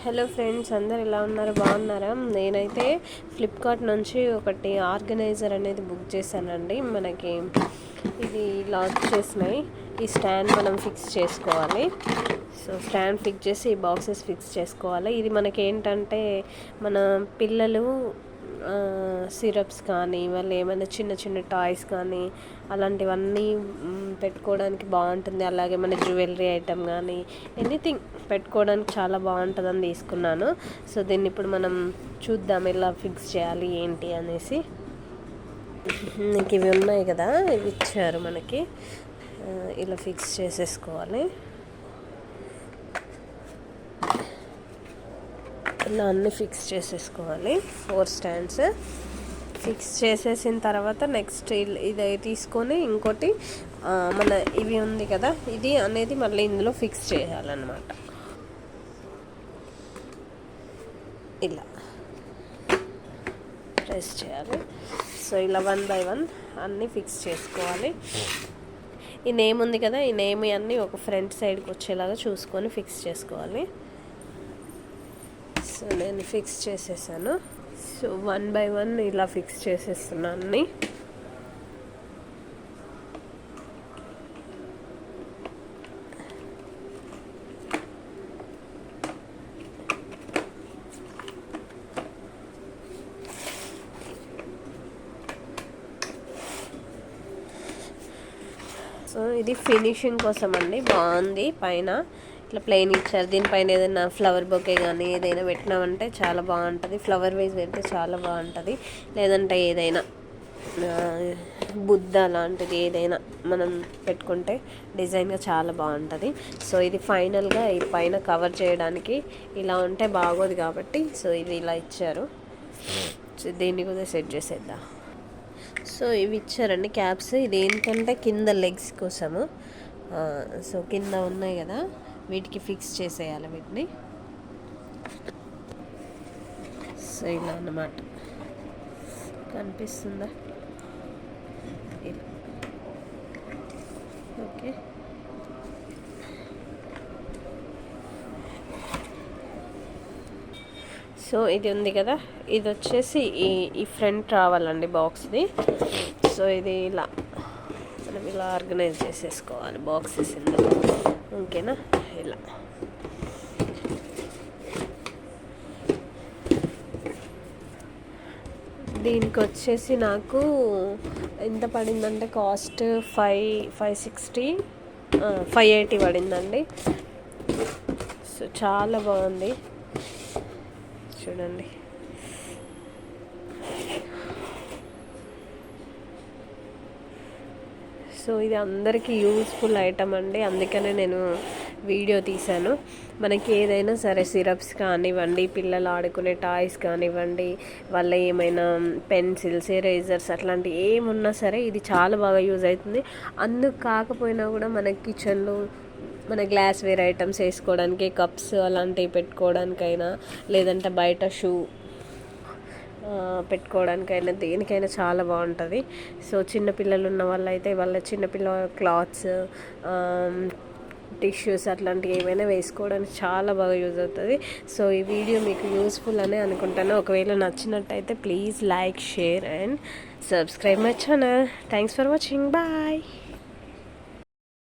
Hello friends, అందరు ఎలా ఉన్నారు? బాగున్నారా? నేనైతే ఫ్లిప్కార్ట్ నుంచి ఒకటి ఆర్గనైజర్ అనేది బుక్ చేశానండి. మనకి ఇది లాక్ చేసినాయి. ఈ స్టాండ్ మనం ఫిక్స్ చేసుకోవాలి. సో స్టాండ్ ఫిక్స్ చేసి ఈ బాక్సెస్ ఫిక్స్ చేసుకోవాలి. ఇది మనకి ఏంటంటే మన పిల్లలు సిరప్స్ కానీ వాళ్ళు ఏమైనా చిన్న చిన్న టాయ్స్ కానీ అలాంటివన్నీ పెట్టుకోవడానికి బాగుంటుంది. అలాగే మన జ్యువెలరీ ఐటెం కానీ ఎనీథింగ్ పెట్టుకోవడానికి చాలా బాగుంటుందని తీసుకున్నాను. సో దీన్ని ఇప్పుడు మనం చూద్దాం ఎలా ఫిక్స్ చేయాలి ఏంటి అనేసి. ఇంక ఇవి ఉన్నాయి కదా, ఇవి ఇచ్చారు మనకి. ఇలా ఫిక్స్ చేసేసుకోవాలి. ఇలా అన్నీ ఫిక్స్ చేసేసుకోవాలి. 4 స్టాండ్స్ ఫిక్స్ చేసేసిన తర్వాత నెక్స్ట్ ఇది తీసుకొని ఇంకోటి మన ఇవి ఉంది కదా, ఇది అనేది మళ్ళీ ఇందులో ఫిక్స్ చేయాలన్నమాట. ఇలా ప్రెస్ చేయాలి. సో ఇలా 1 by 1 అన్నీ ఫిక్స్ చేసుకోవాలి. ఈ నేమ్ ఉంది కదా, ఈ నేమ్ అన్నీ ఒక ఫ్రంట్ సైడ్కి వచ్చేలాగా చూసుకొని ఫిక్స్ చేసుకోవాలి. సో నేను ఫిక్స్ చేసేసాను. సో 1 by 1 ఇలా ఫిక్స్ చేసేస్తున్నాను అన్నీ. సో ఇది ఫినిషింగ్ కోసం అండి. బాగుంది. పైన ఇట్లా ప్లెయిన్ ఇచ్చారు. దీనిపైన ఏదైనా ఫ్లవర్ బొకే కానీ ఏదైనా పెట్టినామంటే చాలా బాగుంటుంది. ఫ్లవర్ వైజ్ పెడితే చాలా బాగుంటుంది. లేదంటే ఏదైనా బుద్ధ లాంటిది ఏదైనా మనం పెట్టుకుంటే డిజైన్గా చాలా బాగుంటుంది. సో ఇది ఫైనల్గా ఈ పైన కవర్ చేయడానికి ఇలా ఉంటే బాగోదు కాబట్టి సో ఇది ఇలా ఇచ్చారు. సో దీన్ని కూడా సెట్ చేసేద్దాం. సో ఇవి ఇచ్చారండి క్యాప్స్. ఇది ఏంటంటే కింద లెగ్స్ కోసము. సో కింద ఉన్నాయి కదా, వీటికి ఫిక్స్ చేసేయాలి వీటిని. సో ఇలా అన్నమాట. కనిపిస్తుందా? ఇలా. ఓకే. సో ఇది ఉంది కదా, ఇది వచ్చేసి ఈ ఫ్రంట్ రావాలండి బాక్స్ది. సో ఇది ఇలా మనం ఇలా ఆర్గనైజ్ చేసేసుకోవాలి బాక్సెస్ ఇందులో. ఓకేనా? ఇలా దీనికి వచ్చేసి నాకు ఎంత పడిందంటే కాస్ట్ 580 పడిందండి. సో చాలా బాగుంది చూడండి. సో ఇది అందరికీ యూస్ఫుల్ ఐటమ్ అండి, అందుకనే నేను వీడియో తీశాను. మనకి ఏదైనా సరే సిరప్స్ కానివ్వండి, పిల్లలు ఆడుకునే టాయ్స్ కానివ్వండి, వాళ్ళ ఏమైనా పెన్సిల్స్, ఎరేజర్స్ అట్లాంటివి ఏమున్నా సరే ఇది చాలా బాగా యూజ్ అవుతుంది. అందుకు కాకపోయినా కూడా మన కిచెన్లో మన గ్లాస్ వేర్ ఐటమ్స్ వేసుకోవడానికి, కప్స్ అలాంటివి పెట్టుకోవడానికైనా, లేదంటే బయట షూ పెట్టుకోవడానికైనా దేనికైనా చాలా బాగుంటుంది. సో చిన్నపిల్లలు ఉన్న వాళ్ళైతే వాళ్ళ చిన్నపిల్ల క్లాత్స్, టిష్యూస్ అట్లాంటివి ఏమైనా వేసుకోవడానికి చాలా బాగా యూజ్ అవుతుంది. సో ఈ వీడియో మీకు యూస్ఫుల్ అనే అనుకుంటాను. ఒకవేళ నచ్చినట్టయితే please like, share and subscribe my channel. Thanks for watching. Bye.